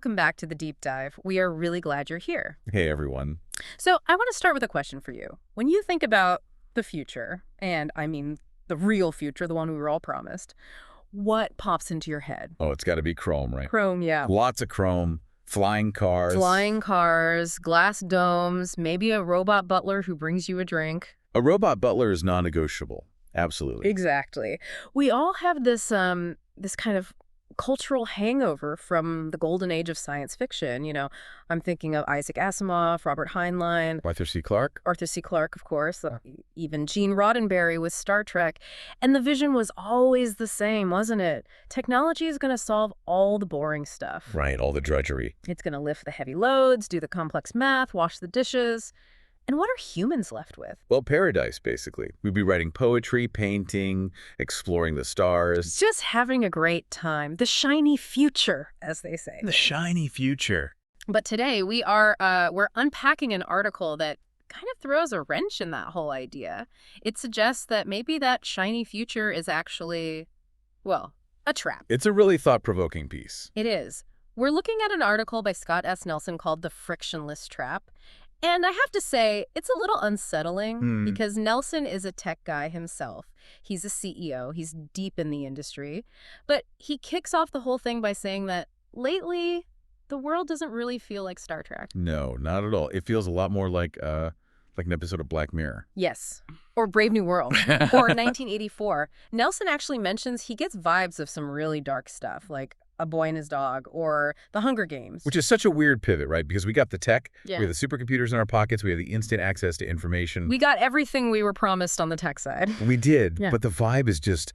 welcome back to the Deep Dive. We are really glad you're here. Hey, everyone. So I want to start with a question for you. When you think about the future, and I mean the real future, the one we were all promised, what pops into your head? Oh, it's got to be Chrome, right? Chrome, yeah. Lots of Chrome, flying cars. Flying cars, glass domes, maybe a robot butler who brings you a drink. A robot butler is non-negotiable. Absolutely. Exactly. We all have this kind of cultural hangover from the golden age of science fiction. You know, I'm thinking of Isaac Asimov, Robert Heinlein, Arthur C. Clarke? Arthur C. Clarke, of course, even Gene Roddenberry with Star Trek. And the vision was always the same, wasn't it? Technology is going to solve all the boring stuff. Right, all the drudgery. It's going to lift the heavy loads, do the complex math, wash the dishes. And what are humans left with? Well, paradise, basically. We'd be writing poetry, painting, exploring the stars. Just having a great time. The shiny future, as they say. The shiny future. But today we're unpacking an article that kind of throws a wrench in that whole idea. It suggests that maybe that shiny future is actually, well, a trap. It's a really thought-provoking piece. It is. We're looking at an article by Scott S. Nelson called The Frictionless Trap. And I have to say, it's a little unsettling because Nelson is a tech guy himself. He's a CEO. He's deep in the industry. But he kicks off the whole thing by saying that lately, the world doesn't really feel like Star Trek. No, not at all. It feels a lot more like an episode of Black Mirror. Yes. Or Brave New World. Or 1984. Nelson actually mentions he gets vibes of some really dark stuff, like A Boy and His Dog, or The Hunger Games. Which is such a weird pivot, right? Because we got the tech, Yeah. we have the supercomputers in our pockets, we have the instant access to information. We got everything we were promised on the tech side. We did, Yeah. but the vibe is just,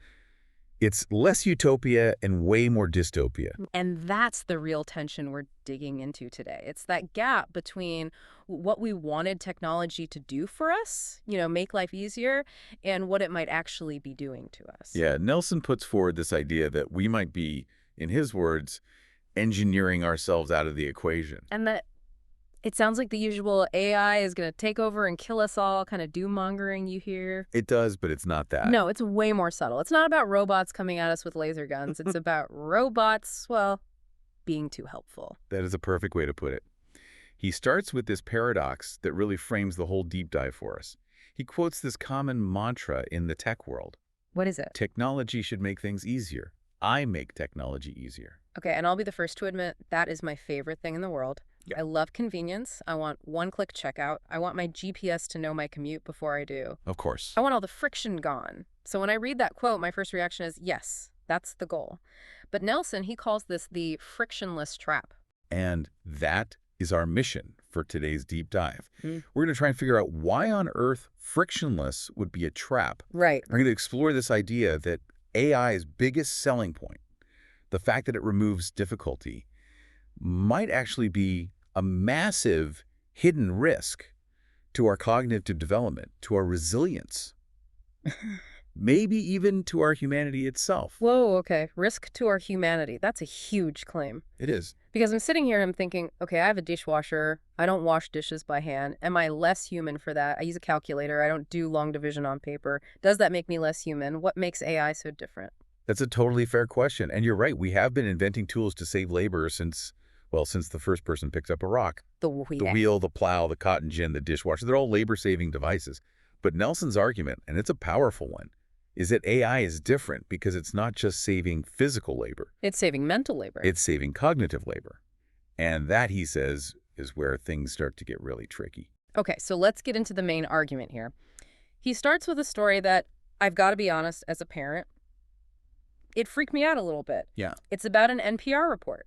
it's less utopia and way more dystopia. And that's the real tension we're digging into today. It's that gap between what we wanted technology to do for us, you know, make life easier, and what it might actually be doing to us. Yeah, Nelson puts forward this idea that we might be, in his words, engineering ourselves out of the equation. And that it sounds like the usual AI is going to take over and kill us all, kind of doom-mongering you hear. It does, but it's not that. No, it's way more subtle. It's not about robots coming at us with laser guns. It's about robots, well, being too helpful. That is a perfect way to put it. He starts with this paradox that really frames the whole deep dive for us. He quotes this common mantra in the tech world. What is it? Technology should make things easier. I make technology easier. Okay, and I'll be the first to admit that is my favorite thing in the world. Yeah. I love convenience. I want one-click checkout. I want my GPS to know my commute before I do. Of course. I want all the friction gone. So when I read that quote, my first reaction is, yes, that's the goal. But Nelson, he calls this the frictionless trap. And that is our mission for today's deep dive. We're going to try and figure out why on earth frictionless would be a trap. Right. We're going to explore this idea that AI's biggest selling point, the fact that it removes difficulty, might actually be a massive hidden risk to our cognitive development, to our resilience, maybe even to our humanity itself. Whoa, okay. Risk to our humanity. That's a huge claim. It is. Because I'm sitting here and I'm thinking, okay, I have a dishwasher. I don't wash dishes by hand. Am I less human for that? I use a calculator. I don't do long division on paper. Does that make me less human? What makes AI so different? That's a totally fair question. And you're right. We have been inventing tools to save labor since the first person picks up a rock. The wheel. The wheel, the plow, the cotton gin, the dishwasher, they're all labor-saving devices. But Nelson's argument, and it's a powerful one, is that AI is different because it's not just saving physical labor. It's saving mental labor. It's saving cognitive labor. And that, he says, is where things start to get really tricky. Okay, so let's get into the main argument here. He starts with a story that, I've got to be honest, as a parent, it freaked me out a little bit. Yeah. It's about an NPR report.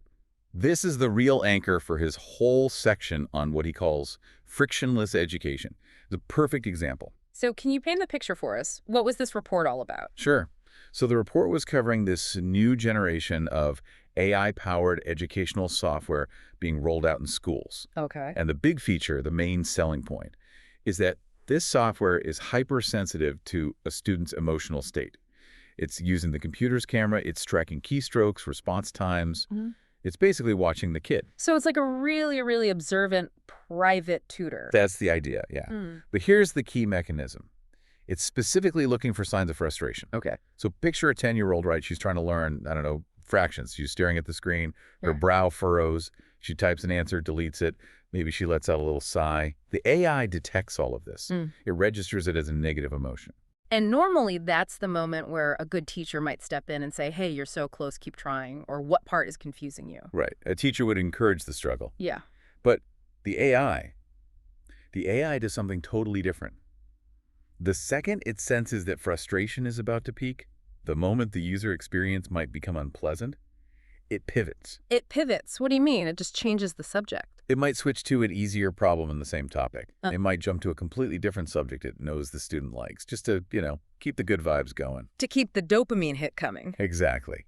This is the real anchor for his whole section on what he calls frictionless education. It's a perfect example. So can you paint the picture for us? What was this report all about? Sure. So the report was covering this new generation of AI-powered educational software being rolled out in schools. Okay. And the big feature, the main selling point, is that this software is hypersensitive to a student's emotional state. It's using the computer's camera, it's tracking keystrokes, response times. It's basically watching the kid. So it's like a really, really observant private tutor. That's the idea, yeah. But here's the key mechanism. It's specifically looking for signs of frustration. Okay. So picture a 10-year-old, right? She's trying to learn, I don't know, fractions. She's staring at the screen. Her brow furrows. She types an answer, deletes it. Maybe she lets out a little sigh. The AI detects all of this. It registers it as a negative emotion. And normally that's the moment where a good teacher might step in and say, hey, you're so close, keep trying, or what part is confusing you? Right. A teacher would encourage the struggle. Yeah. But the AI does something totally different. The second it senses that frustration is about to peak, the moment the user experience might become unpleasant, it pivots. It pivots. What do you mean? It just changes the subject. It might switch to an easier problem in the same topic. It might jump to a completely different subject it knows the student likes, just to, keep the good vibes going. To keep the dopamine hit coming. Exactly.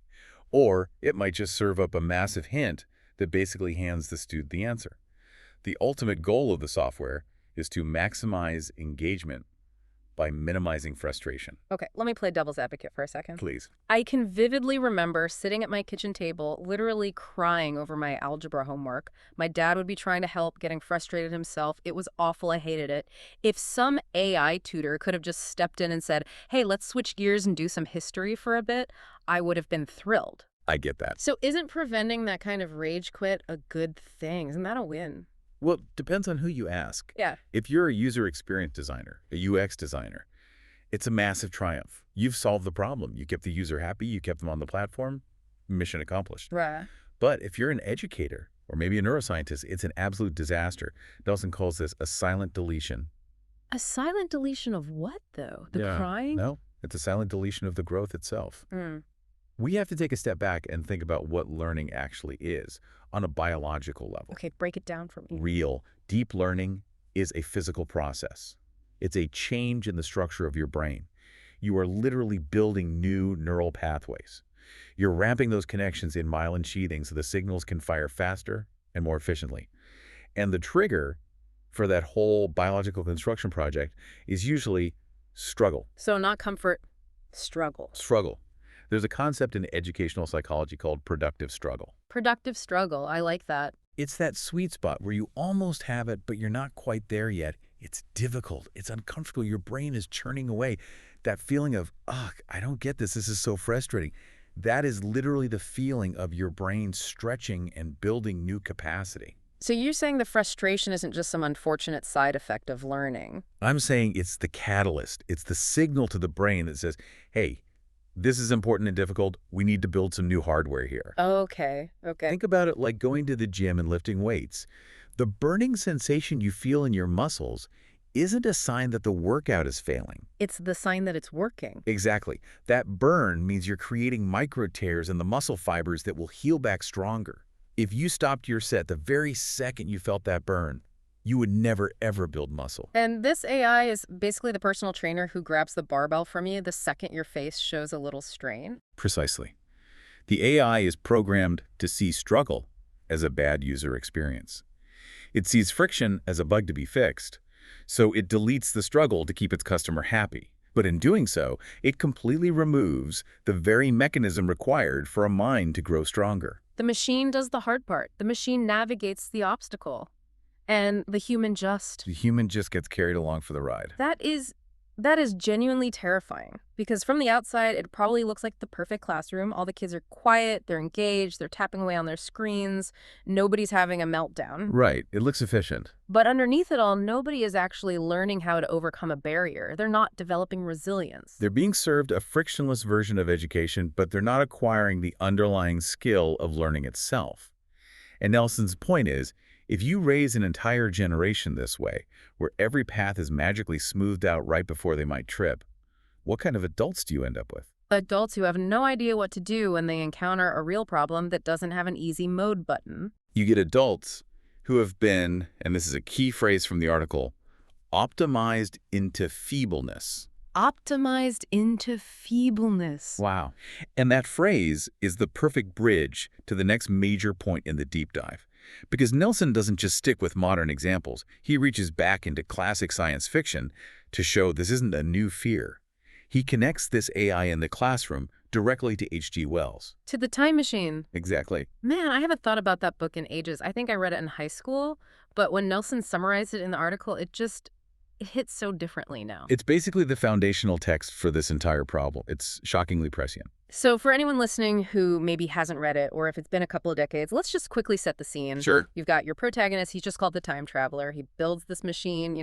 Or it might just serve up a massive hint that basically hands the student the answer. The ultimate goal of the software is to maximize engagement by minimizing frustration. Okay, let me play devil's advocate for a second. Please. I can vividly remember sitting at my kitchen table, literally crying over my algebra homework. My dad would be trying to help, getting frustrated himself. It was awful. I hated it. If some AI tutor could have just stepped in and said, hey, let's switch gears and do some history for a bit, I would have been thrilled. I get that. So isn't preventing that kind of rage quit a good thing? Isn't that a win? Well, depends on who you ask. Yeah. If you're a user experience designer, a UX designer, it's a massive triumph. You've solved the problem. You kept the user happy. You kept them on the platform. Mission accomplished. Right. But if you're an educator or maybe a neuroscientist, it's an absolute disaster. Nelson calls this a silent deletion. A silent deletion of what, though? The crying? No, it's a silent deletion of the growth itself. We have to take a step back and think about what learning actually is on a biological level. Okay, break it down for me. Real, deep learning is a physical process. It's a change in the structure of your brain. You are literally building new neural pathways. You're ramping those connections in myelin sheathing so the signals can fire faster and more efficiently. And the trigger for that whole biological construction project is usually struggle. So not comfort, struggle. Struggle. There's a concept in educational psychology called productive struggle. Productive struggle. I like that. It's that sweet spot where you almost have it, but you're not quite there yet. It's difficult. It's uncomfortable. Your brain is churning away. That feeling of, ugh, I don't get this. This is so frustrating. That is literally the feeling of your brain stretching and building new capacity. So you're saying the frustration isn't just some unfortunate side effect of learning? I'm saying it's the catalyst. It's the signal to the brain that says, hey, this is important and difficult. We need to build some new hardware here. Okay. Think about it like going to the gym and lifting weights. The burning sensation you feel in your muscles isn't a sign that the workout is failing. It's the sign that it's working. Exactly. That burn means you're creating micro tears in the muscle fibers that will heal back stronger. If you stopped your set the very second you felt that burn, you would never, ever build muscle. And this AI is basically the personal trainer who grabs the barbell from you the second your face shows a little strain? Precisely. The AI is programmed to see struggle as a bad user experience. It sees friction as a bug to be fixed, so it deletes the struggle to keep its customer happy. But in doing so, it completely removes the very mechanism required for a mind to grow stronger. The machine does the hard part. The machine navigates the obstacle. And the human just gets carried along for the ride. That is genuinely terrifying, because from the outside, it probably looks like the perfect classroom. All the kids are quiet, they're engaged, they're tapping away on their screens. Nobody's having a meltdown. Right. It looks efficient. But underneath it all, nobody is actually learning how to overcome a barrier. They're not developing resilience. They're being served a frictionless version of education, but they're not acquiring the underlying skill of learning itself. And Nelson's point is, if you raise an entire generation this way, where every path is magically smoothed out right before they might trip, what kind of adults do you end up with? Adults who have no idea what to do when they encounter a real problem that doesn't have an easy mode button. You get adults who have been, and this is a key phrase from the article, optimized into feebleness. Optimized into feebleness. Wow. And that phrase is the perfect bridge to the next major point in the deep dive. Because Nelson doesn't just stick with modern examples. He reaches back into classic science fiction to show this isn't a new fear. He connects this AI in the classroom directly to H.G. Wells. To the Time Machine. Exactly. Man, I haven't thought about that book in ages. I think I read it in high school, but when Nelson summarized it in the article, it hits so differently now. It's basically the foundational text for this entire problem. It's shockingly prescient. So for anyone listening who maybe hasn't read it, or if it's been a couple of decades, let's just quickly set the scene. Sure. You've got your protagonist. He's just called the Time Traveler. He builds this machine,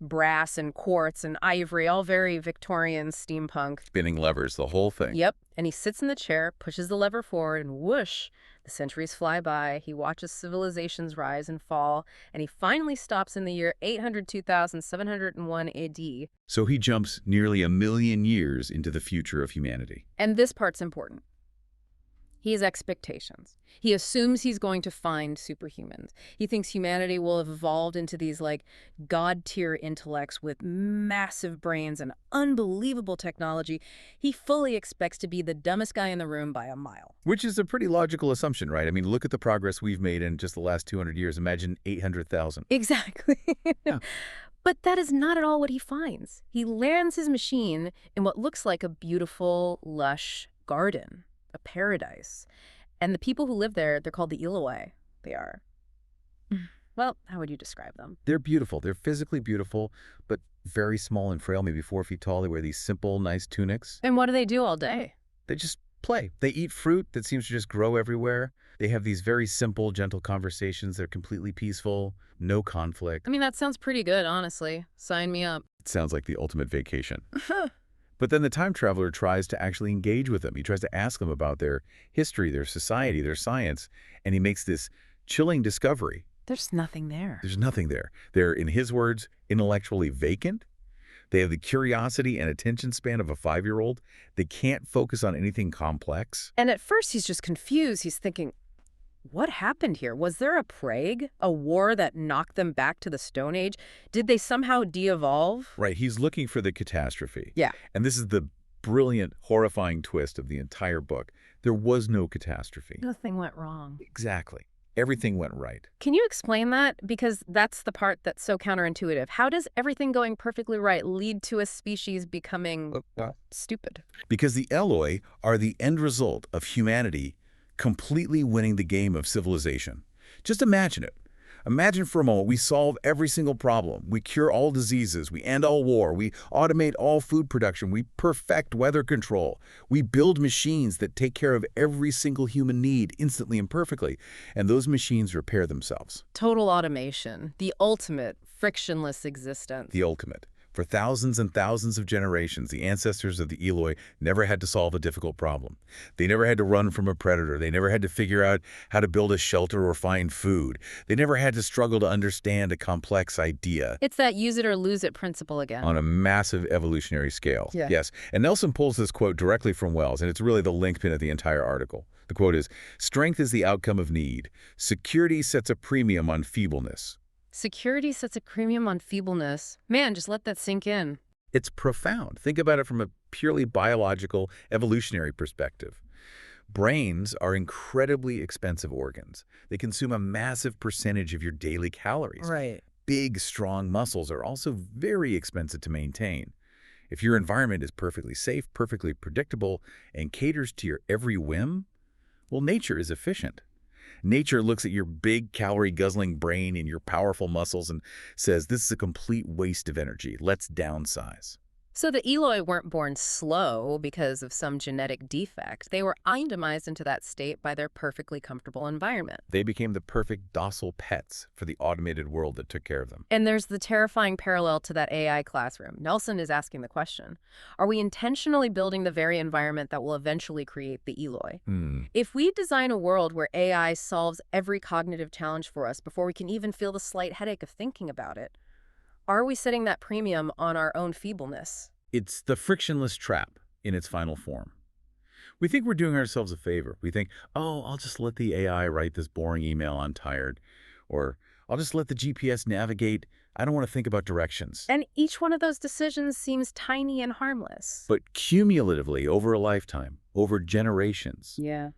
brass and quartz and ivory, all very Victorian steampunk. Spinning levers, the whole thing. Yep. And he sits in the chair, pushes the lever forward, and whoosh, the centuries fly by. He watches civilizations rise and fall, and he finally stops in the year 802,701 AD. So he jumps nearly 1,000,000 years into the future of humanity. And this part's important. He has expectations. He assumes he's going to find superhumans. He thinks humanity will have evolved into these, god-tier intellects with massive brains and unbelievable technology. He fully expects to be the dumbest guy in the room by a mile. Which is a pretty logical assumption, right? I mean, look at the progress we've made in just the last 200 years. Imagine 800,000. Exactly. Yeah. But that is not at all what he finds. He lands his machine in what looks like a beautiful, lush garden. A paradise. And the people who live there, they're called the Eloi. They are. Well, how would you describe them? They're beautiful. They're physically beautiful, but very small and frail, maybe 4 feet tall. They wear these simple, nice tunics. And what do they do all day? They just play. They eat fruit that seems to just grow everywhere. They have these very simple, gentle conversations. They're completely peaceful, no conflict. I mean, that sounds pretty good, honestly. Sign me up. It sounds like the ultimate vacation. But then the time traveler tries to actually engage with them. He tries to ask them about their history, their society, their science, and he makes this chilling discovery. There's nothing there. There's nothing there. They're, in his words, intellectually vacant. They have the curiosity and attention span of a 5-year-old. They can't focus on anything complex. And at first he's just confused. He's thinking, what happened here? Was there a plague? A war that knocked them back to the Stone Age? Did they somehow de-evolve? Right, he's looking for the catastrophe. Yeah. And this is the brilliant, horrifying twist of the entire book. There was no catastrophe. Nothing went wrong. Exactly. Everything went right. Can you explain that? Because that's the part that's so counterintuitive. How does everything going perfectly right lead to a species becoming stupid? Because the Eloi are the end result of humanity completely winning the game of civilization. Just imagine it. Imagine for a moment we solve every single problem. We cure all diseases. We end all war. We automate all food production. We perfect weather control. We build machines that take care of every single human need instantly and perfectly. And those machines repair themselves. Total automation. The ultimate frictionless existence. The ultimate. For thousands and thousands of generations, the ancestors of the Eloi never had to solve a difficult problem. They never had to run from a predator. They never had to figure out how to build a shelter or find food. They never had to struggle to understand a complex idea. It's that use it or lose it principle again. On a massive evolutionary scale. Yeah. Yes. And Nelson pulls this quote directly from Wells, and it's really the linchpin of the entire article. The quote is, "Strength is the outcome of need. Security sets a premium on feebleness." Security sets a premium on feebleness. Man, just let that sink in. It's profound. Think about it from a purely biological, evolutionary perspective. Brains are incredibly expensive organs. They consume a massive percentage of your daily calories. Right. Big, strong muscles are also very expensive to maintain. If your environment is perfectly safe, perfectly predictable, and caters to your every whim, well, nature is efficient. Nature looks at your big calorie-guzzling brain and your powerful muscles and says, this is a complete waste of energy. Let's downsize. So the Eloi weren't born slow because of some genetic defect. They were optimized into that state by their perfectly comfortable environment. They became the perfect docile pets for the automated world that took care of them. And there's the terrifying parallel to that AI classroom. Nelson is asking the question, are we intentionally building the very environment that will eventually create the Eloi? If we design a world where AI solves every cognitive challenge for us before we can even feel the slight headache of thinking about it, are we setting that premium on our own feebleness? It's the frictionless trap in its final form. We think we're doing ourselves a favor. We think, oh, I'll just let the AI write this boring email, I'm tired. Or I'll just let the GPS navigate, I don't want to think about directions. And each one of those decisions seems tiny and harmless. But cumulatively, over a lifetime, over generations, Yeah.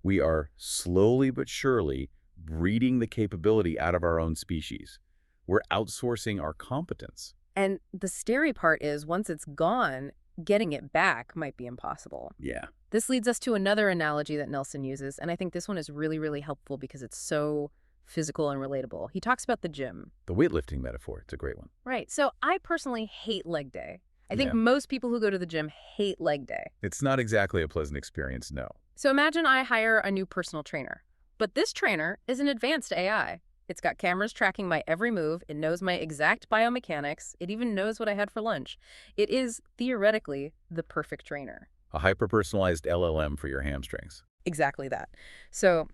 we are slowly but surely breeding the capability out of our own species. We're outsourcing our competence. And the scary part is, once it's gone, getting it back might be impossible. Yeah. This leads us to another analogy that Nelson uses, and I think this one is really, really helpful because it's so physical and relatable. He talks about the gym. The weightlifting metaphor, it's a great one. Right. So I personally hate leg day. I think Yeah. most people who go to the gym hate leg day. It's not exactly a pleasant experience, no. So imagine I hire a new personal trainer. But this trainer is an advanced AI. It's got cameras tracking my every move. It knows my exact biomechanics. It even knows what I had for lunch. It is, theoretically, the perfect trainer. A hyper-personalized LLM for your hamstrings. Exactly that. So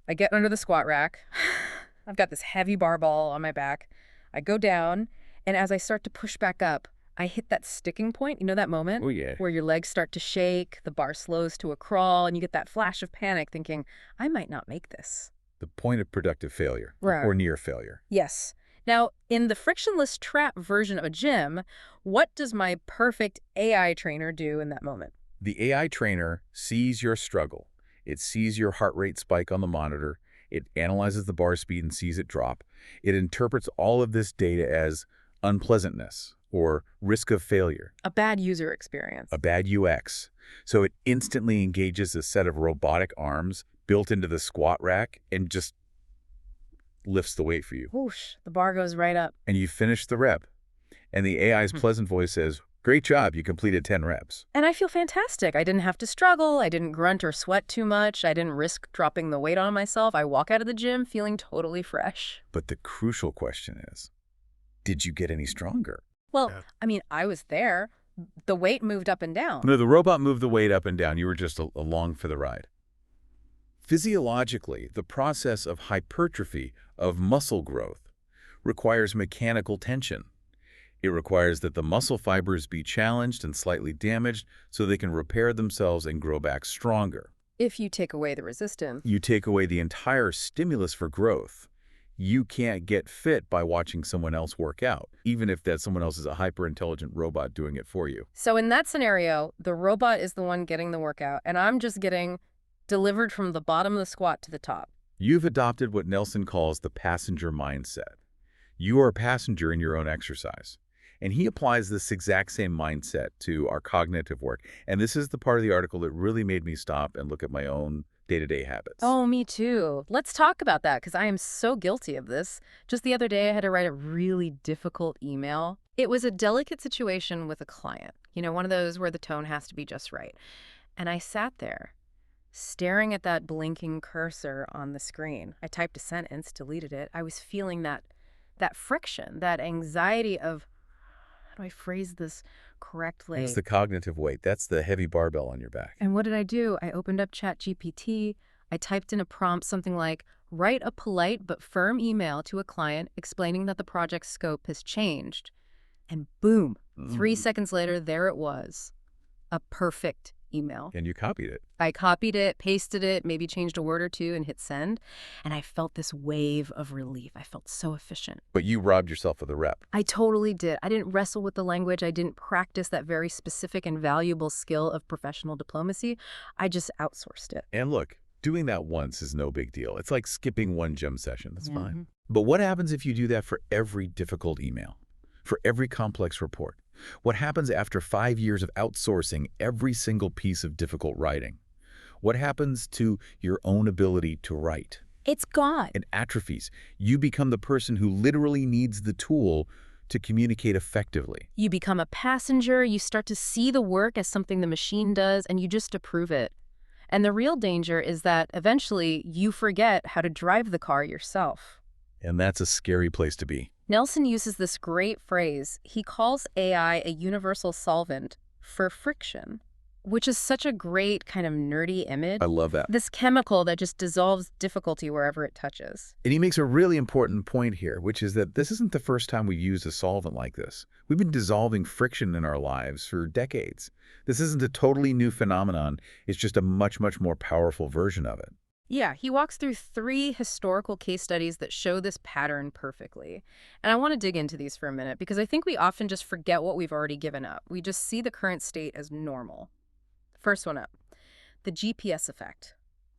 I get under the squat rack. I've got this heavy barbell on my back. I go down, and as I start to push back up, I hit that sticking point. You know that moment? Oh, yeah. Where your legs start to shake, the bar slows to a crawl, and you get that flash of panic thinking, I might not make this. The point of productive failure, Right. or near failure. Yes. Now, in the frictionless trap version of a gym, what does my perfect AI trainer do in that moment? The AI trainer sees your struggle. It sees your heart rate spike on the monitor. It analyzes the bar speed and sees it drop. It interprets all of this data as unpleasantness or risk of failure, A bad user experience. a bad UX. So it instantly engages a set of robotic arms built into the squat rack and just lifts the weight for you. Whoosh, the bar goes right up. And you finish the rep. And the AI's pleasant voice says, great job, you completed 10 reps. And I feel fantastic. I didn't have to struggle. I didn't grunt or sweat too much. I didn't risk dropping the weight on myself. I walk out of the gym feeling totally fresh. But the crucial question is, did you get any stronger? Well, Yeah. I mean, I was there. The weight moved up and down. No, the robot moved the weight up and down. You were just along for the ride. Physiologically, the process of hypertrophy, of muscle growth, requires mechanical tension. It requires that the muscle fibers be challenged and slightly damaged so they can repair themselves and grow back stronger. If you take away the resistance. You take away the entire stimulus for growth. You can't get fit by watching someone else work out, even if that someone else is a hyper-intelligent robot doing it for you. So in that scenario, the robot is the one getting the workout, and I'm just getting delivered from the bottom of the squat to the top. You've adopted what Nelson calls the passenger mindset. You are a passenger in your own exercise. And he applies this exact same mindset to our cognitive work. And this is the part of the article that really made me stop and look at my own day-to-day habits. Oh, me too. Let's talk about that because I am so guilty of this. Just the other day, I had to write a really difficult email. It was a delicate situation with a client. You know, one of those where the tone has to be just right. And I sat there staring at that blinking cursor on the screen. I typed a sentence, deleted it. I was feeling that friction, that anxiety of, how do I phrase this correctly? It's the cognitive weight. That's the heavy barbell on your back. And what did I do? I opened up ChatGPT. I typed in a prompt, something like, write a polite but firm email to a client explaining that the project's scope has changed. And boom, 3 seconds later, there it was. A perfect email. And you copied it. I copied it, pasted it, maybe changed a word or two and hit send. And I felt this wave of relief. I felt so efficient. But you robbed yourself of the rep. I totally did. I didn't wrestle with the language. I didn't practice that very specific and valuable skill of professional diplomacy. I just outsourced it. And look, doing that once is no big deal. It's like skipping one gym session. That's fine. Mhm. But what happens if you do that for every difficult email? For every complex report? What happens after 5 years of outsourcing every single piece of difficult writing? What happens to your own ability to write? It's gone. It atrophies. You become the person who literally needs the tool to communicate effectively. You become a passenger. You start to see the work as something the machine does, and you just approve it. And the real danger is that eventually you forget how to drive the car yourself. And that's a scary place to be. Nelson uses this great phrase. He calls AI a universal solvent for friction, which is such a great kind of nerdy image. I love that. This chemical that just dissolves difficulty wherever it touches. And he makes a really important point here, which is that this isn't the first time we've used a solvent like this. We've been dissolving friction in our lives for decades. This isn't a totally new phenomenon. It's just a much, much more powerful version of it. Yeah, he walks through 3 historical case studies that show this pattern perfectly. And I want to dig into these for a minute because I think we often just forget what we've already given up. We just see the current state as normal. First one up, the GPS effect.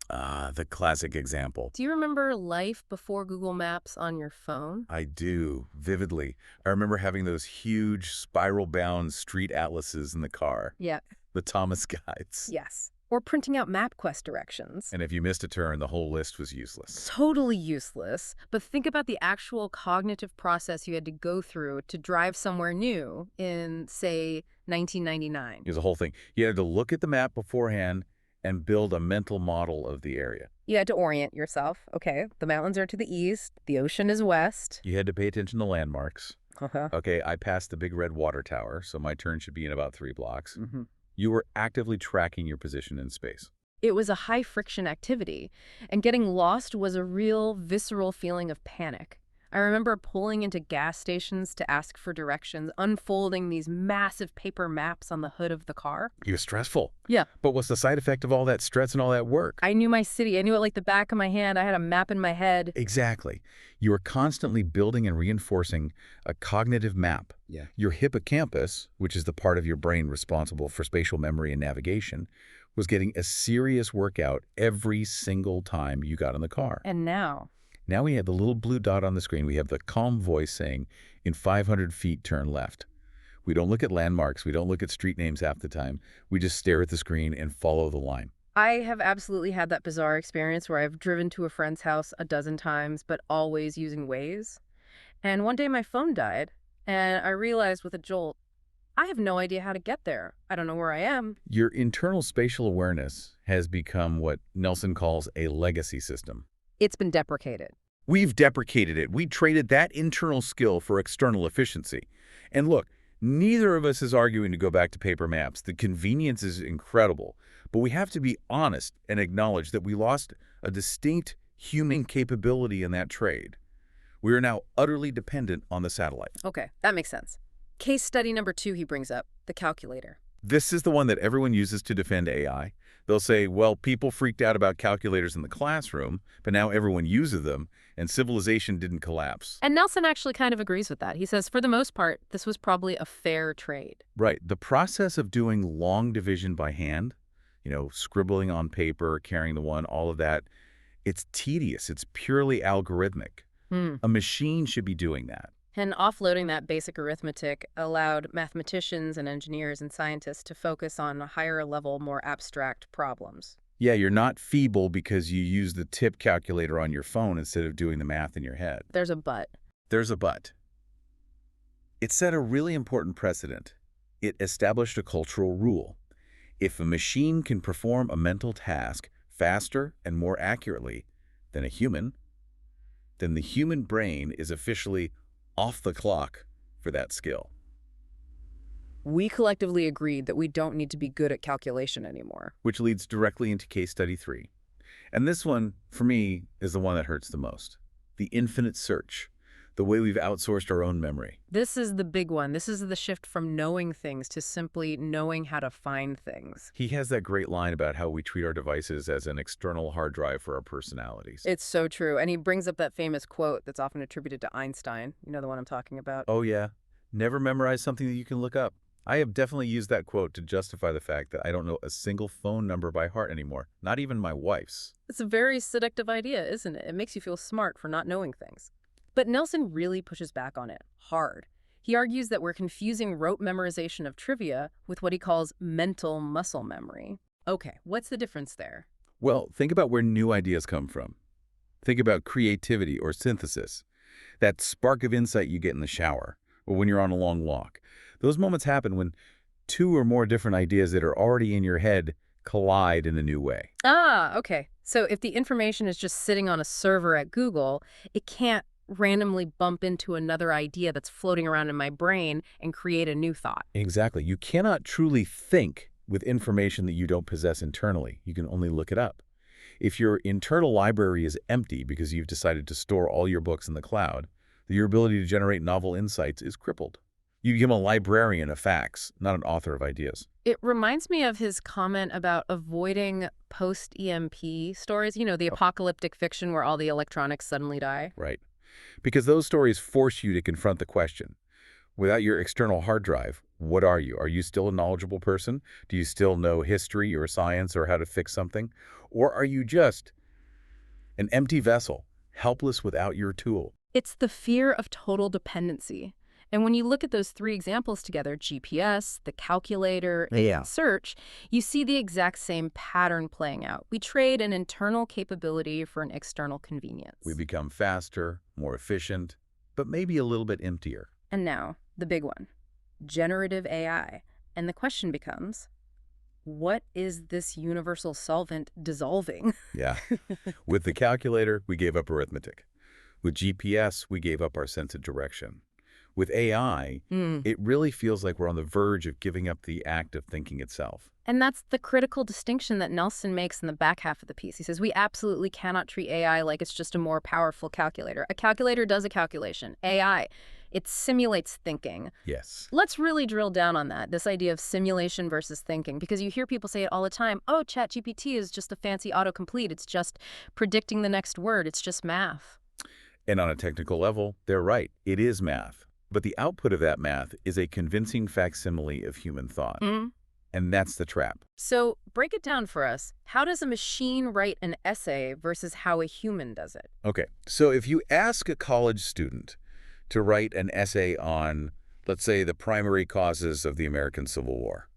The classic example. Do you remember life before Google Maps on your phone? I do, vividly. I remember having those huge spiral-bound street atlases in the car, Yeah. the Thomas guides. Yes. Or printing out MapQuest directions. And if you missed a turn, the whole list was useless. Totally useless, but think about the actual cognitive process you had to go through to drive somewhere new in, say, 1999. Here's the whole thing. You had to look at the map beforehand and build a mental model of the area. You had to orient yourself. Okay, the mountains are to the east, the ocean is west. You had to pay attention to landmarks. Uh-huh. Okay, I passed the big red water tower, so my turn should be in about 3 blocks. Mm-hmm. You were actively tracking your position in space. It was a high-friction activity, and getting lost was a real, visceral feeling of panic. I remember pulling into gas stations to ask for directions, unfolding these massive paper maps on the hood of the car. It was stressful. Yeah. But what's the side effect of all that stress and all that work? I knew my city. I knew it like the back of my hand. I had a map in my head. Exactly. You were constantly building and reinforcing a cognitive map. Yeah. Your hippocampus, which is the part of your brain responsible for spatial memory and navigation, was getting a serious workout every single time you got in the car. And now we have the little blue dot on the screen. We have the calm voice saying, in 500 feet, turn left. We don't look at landmarks. We don't look at street names half the time. We just stare at the screen and follow the line. I have absolutely had that bizarre experience where I've driven to a friend's house a dozen times, but always using Waze. And one day my phone died, and I realized with a jolt, I have no idea how to get there. I don't know where I am. Your internal spatial awareness has become what Nelson calls a legacy system. It's been deprecated. We've deprecated it. We traded that internal skill for external efficiency. And look, neither of us is arguing to go back to paper maps. The convenience is incredible. But we have to be honest and acknowledge that we lost a distinct human capability in that trade. We are now utterly dependent on the satellite. Okay, that makes sense. Case study number 2 he brings up, the calculator. This is the one that everyone uses to defend AI. They'll say, well, people freaked out about calculators in the classroom, but now everyone uses them, and civilization didn't collapse. And Nelson actually kind of agrees with that. He says, for the most part, this was probably a fair trade. Right. The process of doing long division by hand, scribbling on paper, carrying the one, all of that, it's tedious. It's purely algorithmic. A machine should be doing that. And offloading that basic arithmetic allowed mathematicians and engineers and scientists to focus on higher level, more abstract problems. Yeah, you're not feeble because you use the tip calculator on your phone instead of doing the math in your head. There's a but. There's a but. It set a really important precedent. It established a cultural rule. If a machine can perform a mental task faster and more accurately than a human, then the human brain is officially off the clock for that skill. We collectively agreed that we don't need to be good at calculation anymore. Which leads directly into case study 3. And this one, for me, is the one that hurts the most. The infinite search. The way we've outsourced our own memory. This is the big one. This is the shift from knowing things to simply knowing how to find things. He has that great line about how we treat our devices as an external hard drive for our personalities. It's so true. And he brings up that famous quote that's often attributed to Einstein. You know the one I'm talking about? Oh, yeah. Never memorize something that you can look up. I have definitely used that quote to justify the fact that I don't know a single phone number by heart anymore, not even my wife's. It's a very seductive idea, isn't it? It makes you feel smart for not knowing things. But Nelson really pushes back on it, hard. He argues that we're confusing rote memorization of trivia with what he calls mental muscle memory. Okay, what's the difference there? Well, think about where new ideas come from. Think about creativity or synthesis. That spark of insight you get in the shower or when you're on a long walk. Those moments happen when 2 or more different ideas that are already in your head collide in a new way. Ah, okay. So if the information is just sitting on a server at Google, it can't randomly bump into another idea that's floating around in my brain and create a new thought. Exactly. You cannot truly think with information that you don't possess internally. You can only look it up. If your internal library is empty because you've decided to store all your books in the cloud, your ability to generate novel insights is crippled. You become a librarian of facts, not an author of ideas. It reminds me of his comment about avoiding post-EMP stories, the apocalyptic fiction where all the electronics suddenly die. Right. Because those stories force you to confront the question. Without your external hard drive, what are you? Are you still a knowledgeable person? Do you still know history or science or how to fix something? Or are you just an empty vessel, helpless without your tool? It's the fear of total dependency. And when you look at those three examples together, GPS, the calculator, Yeah. and search, you see the exact same pattern playing out. We trade an internal capability for an external convenience. We become faster, more efficient, but maybe a little bit emptier. And now, the big one, generative AI. And the question becomes, what is this universal solvent dissolving? Yeah. With the calculator, we gave up arithmetic. With GPS, we gave up our sense of direction. With AI, it really feels like we're on the verge of giving up the act of thinking itself. And that's the critical distinction that Nelson makes in the back half of the piece. He says, we absolutely cannot treat AI like it's just a more powerful calculator. A calculator does a calculation. AI, it simulates thinking. Yes. Let's really drill down on that, this idea of simulation versus thinking, because you hear people say it all the time. Oh, ChatGPT is just a fancy autocomplete. It's just predicting the next word. It's just math. And on a technical level, they're right. It is math. But the output of that math is a convincing facsimile of human thought. And that's the trap. So break it down for us. How does a machine write an essay versus how a human does it? Okay, so if you ask a college student to write an essay on, let's say, the primary causes of the American Civil War,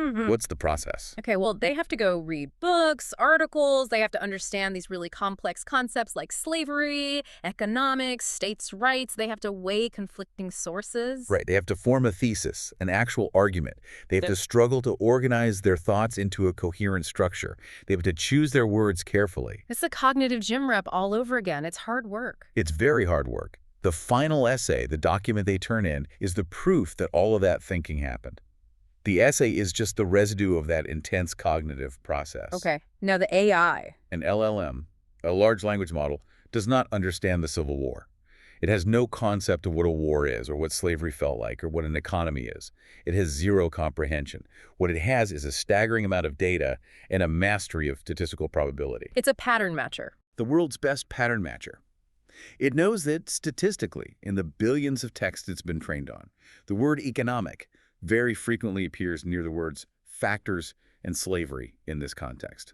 what's the process? Okay, well, they have to go read books, articles. They have to understand these really complex concepts like slavery, economics, states' rights. They have to weigh conflicting sources. Right, they have to form a thesis, an actual argument. They have to struggle to organize their thoughts into a coherent structure. They have to choose their words carefully. It's a cognitive gym rep all over again. It's hard work. It's very hard work. The final essay, the document they turn in, is the proof that all of that thinking happened. The essay is just the residue of that intense cognitive process. Okay, now the AI. An LLM, a large language model, does not understand the Civil War. It has no concept of what a war is or what slavery felt like or what an economy is. It has zero comprehension. What it has is a staggering amount of data and a mastery of statistical probability. It's a pattern matcher. The world's best pattern matcher. It knows that statistically, in the billions of texts it's been trained on, the word economic very frequently appears near the words factors and slavery in this context.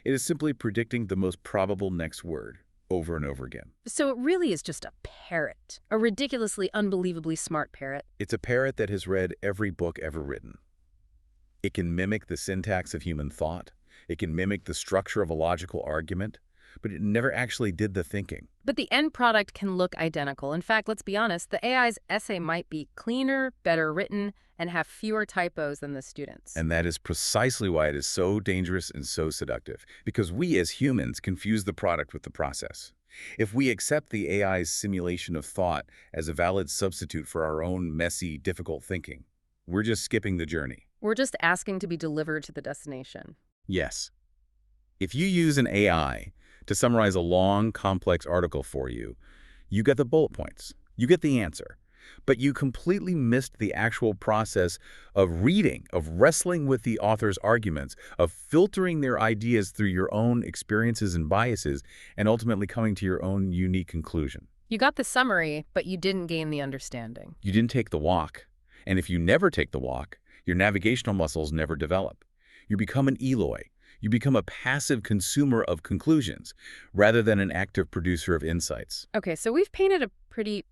It is simply predicting the most probable next word over and over again. So it really is just a parrot, a ridiculously, unbelievably smart parrot. It's a parrot that has read every book ever written. It can mimic the syntax of human thought. It can mimic the structure of a logical argument, but it never actually did the thinking. But the end product can look identical. In fact, let's be honest, the AI's essay might be cleaner, better written, and have fewer typos than the students. And that is precisely why it is so dangerous and so seductive, because we as humans confuse the product with the process. If we accept the AI's simulation of thought as a valid substitute for our own messy, difficult thinking, we're just skipping the journey. We're just asking to be delivered to the destination. Yes. If you use an AI to summarize a long, complex article for you, you get the bullet points. You get the answer. But you completely missed the actual process of reading, of wrestling with the author's arguments, of filtering their ideas through your own experiences and biases, and ultimately coming to your own unique conclusion. You got the summary, but you didn't gain the understanding. You didn't take the walk. And if you never take the walk, your navigational muscles never develop. You become an Eloi. You become a passive consumer of conclusions rather than an active producer of insights. Okay, so we've painted a pretty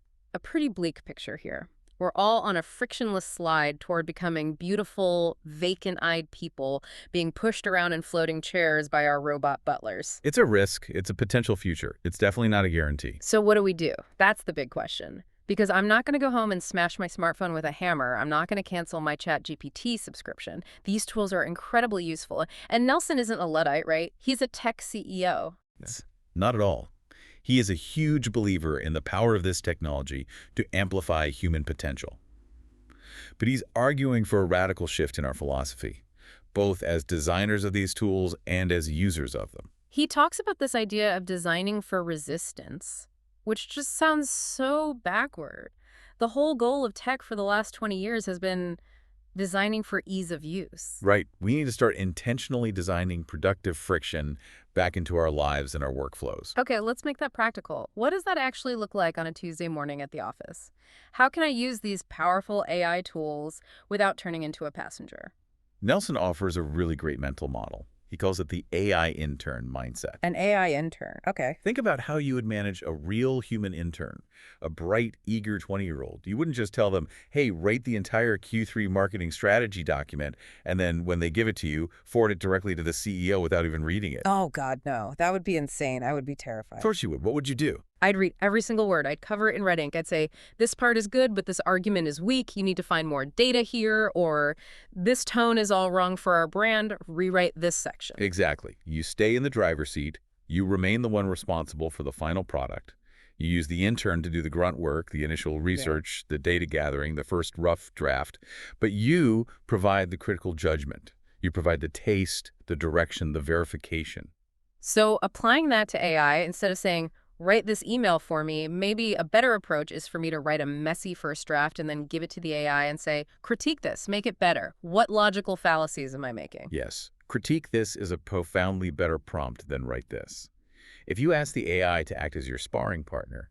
bleak picture here. We're all on a frictionless slide toward becoming beautiful, vacant-eyed people being pushed around in floating chairs by our robot butlers. It's a risk. It's a potential future. It's definitely not a guarantee. So what do we do? That's the big question. Because I'm not going to go home and smash my smartphone with a hammer. I'm not going to cancel my ChatGPT subscription. These tools are incredibly useful. And Nelson isn't a Luddite, right? He's a tech CEO. Yes. Not at all. He is a huge believer in the power of this technology to amplify human potential. But he's arguing for a radical shift in our philosophy, both as designers of these tools and as users of them. He talks about this idea of designing for resistance, which just sounds so backward. The whole goal of tech for the last 20 years has been designing for ease of use. Right. We need to start intentionally designing productive friction back into our lives and our workflows. Okay, let's make that practical. What does that actually look like on a Tuesday morning at the office? How can I use these powerful AI tools without turning into a passenger? Nelson offers a really great mental model. He calls it the AI intern mindset. An AI intern. Okay. Think about how you would manage a real human intern, a bright, eager 20-year-old. You wouldn't just tell them, hey, write the entire Q3 marketing strategy document, and then when they give it to you, forward it directly to the CEO without even reading it. Oh, God, no. That would be insane. I would be Of terrified. course you would. What would you do? I'd read every single word. I'd cover it in red ink. I'd say, this part is good, but this argument is weak. You need to find more data here. Or this tone is all wrong for our brand. Rewrite this section. Exactly. You stay in the driver's seat. You remain the one responsible for the final product. You use the intern to do the grunt work, the initial research, the data gathering, the first rough draft. But you provide the critical judgment. You provide the taste, the direction, the verification. So applying that to AI, instead of saying, write this email for me, maybe a better approach is for me to write a messy first draft and then give it to the AI and say, critique this, make it better. What logical fallacies am I making? Yes, critique this is a profoundly better prompt than write this. If you ask the AI to act as your sparring partner,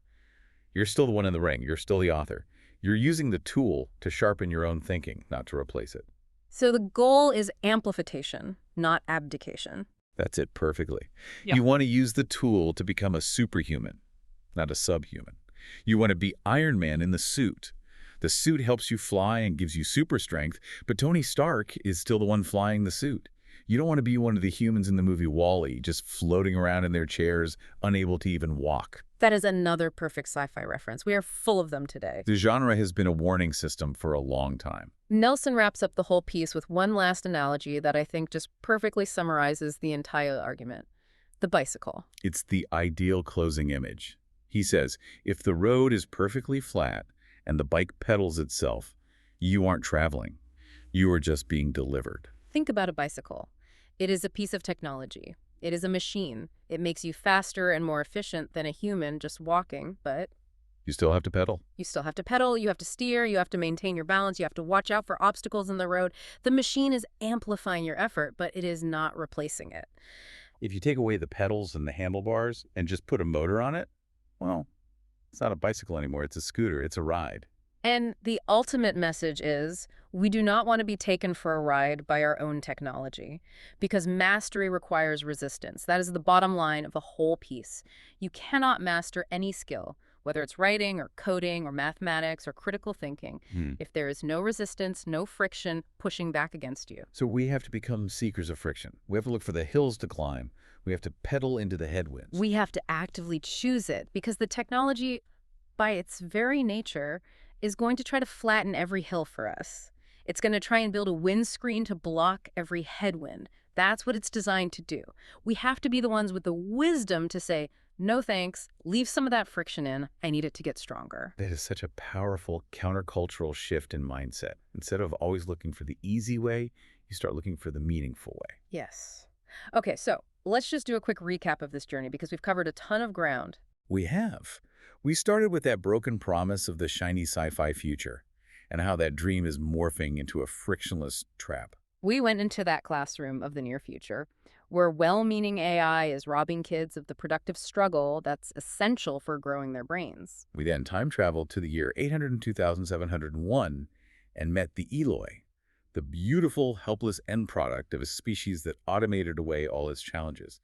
you're still the one in the ring. You're still the author. You're using the tool to sharpen your own thinking, not to replace it. So the goal is amplification, not abdication. That's it perfectly. Yeah. You want to use the tool to become a superhuman, not a subhuman. You want to be Iron Man in the suit. The suit helps you fly and gives you super strength, but Tony Stark is still the one flying the suit. You don't want to be one of the humans in the movie WALL-E, just floating around in their chairs, unable to even walk. That is another perfect sci-fi reference. We are full of them today. The genre has been a warning system for a long time. Nelson wraps up the whole piece with one last analogy that I think just perfectly summarizes the entire argument. The bicycle. It's the ideal closing image. He says, if the road is perfectly flat and the bike pedals itself, you aren't traveling. You are just being delivered. Think about a bicycle. It is a piece of technology. It is a machine. It makes you faster and more efficient than a human just walking, but You still have to pedal. you still have to pedal, you have to steer, you have to maintain your balance, you have to watch out for obstacles in the road. The machine is amplifying your effort, but it is not replacing it. If you take away the pedals and the handlebars and just put a motor on it, well, it's not a bicycle anymore. It's a scooter. It's a ride. And the ultimate message is, we do not want to be taken for a ride by our own technology, because mastery requires resistance. That is the bottom line of the whole piece. You cannot master any skill, whether it's writing or coding or mathematics or critical thinking, if there is no resistance, no friction pushing back against you. So we have to become seekers of friction. We have to look for the hills to climb. We have to pedal into the headwinds. We have to actively choose it, because the technology, by its very nature, is going to try to flatten every hill for us. It's going to try and build a windscreen to block every headwind. That's what it's designed to do. We have to be the ones with the wisdom to say, no thanks, leave some of that friction in. I need it to get stronger. That is such a powerful countercultural shift in mindset. Instead of always looking for the easy way, you start looking for the meaningful way. Yes. Okay, so let's just do a quick recap of this journey, because we've covered a ton of ground. We have. We started with that broken promise of the shiny sci-fi future and how that dream is morphing into a frictionless trap. We went into that classroom of the near future, where well-meaning AI is robbing kids of the productive struggle that's essential for growing their brains. We then time traveled to the year 802,701 and met the Eloi, the beautiful, helpless end product of a species that automated away all its challenges.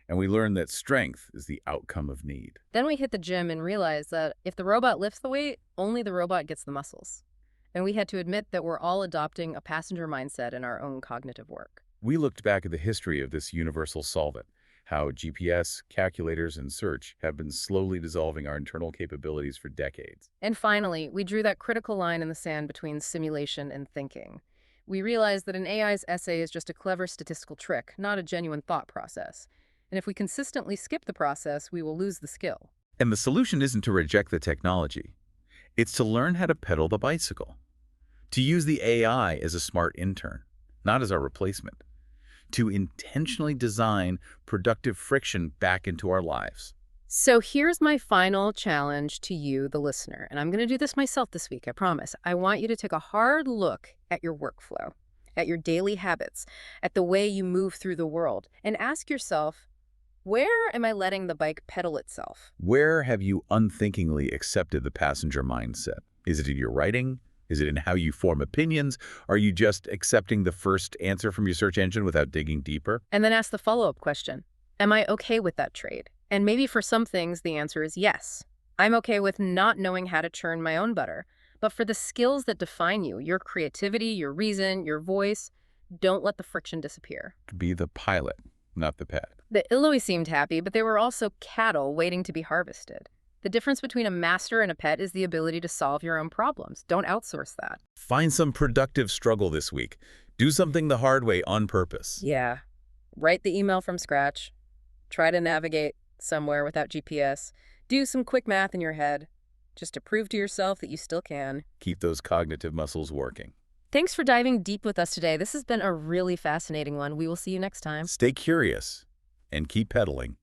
And we learned that strength is the outcome of need. Then we hit the gym and realized that if the robot lifts the weight, only the robot gets the muscles. And we had to admit that we're all adopting a passenger mindset in our own cognitive work. We looked back at the history of this universal solvent, how GPS, calculators, and search have been slowly dissolving our internal capabilities for decades. And finally, we drew that critical line in the sand between simulation and thinking. We realized that an AI's essay is just a clever statistical trick, not a genuine thought process. And if we consistently skip the process, we will lose the skill. And the solution isn't to reject the technology. It's to learn how to pedal the bicycle. To use the AI as a smart intern, not as our replacement. To intentionally design productive friction back into our lives. So here's my final challenge to you, the listener. And I'm going to do this myself this week, I promise. I want you to take a hard look at your workflow, at your daily habits, at the way you move through the world, and ask yourself, where am I letting the bike pedal itself? Where have you unthinkingly accepted the passenger mindset? Is it in your writing? Is it in how you form opinions? Are you just accepting the first answer from your search engine without digging deeper? And then ask the follow-up question. Am I okay with that trade? And maybe for some things, the answer is yes. I'm okay with not knowing how to churn my own butter. But for the skills that define you, your creativity, your reason, your voice, don't let the friction disappear. To be the pilot, not the pet. The Illoi seemed happy, but they were also cattle waiting to be harvested. The difference between a master and a pet is the ability to solve your own problems. Don't outsource that. Find some productive struggle this week. Do something the hard way on purpose. Yeah. Write the email from scratch. Try to navigate somewhere without GPS. Do some quick math in your head, just to prove to yourself that you still can. Keep those cognitive muscles working. Thanks for diving deep with us today. This has been a really fascinating one. We will see you next time. Stay curious and keep pedaling.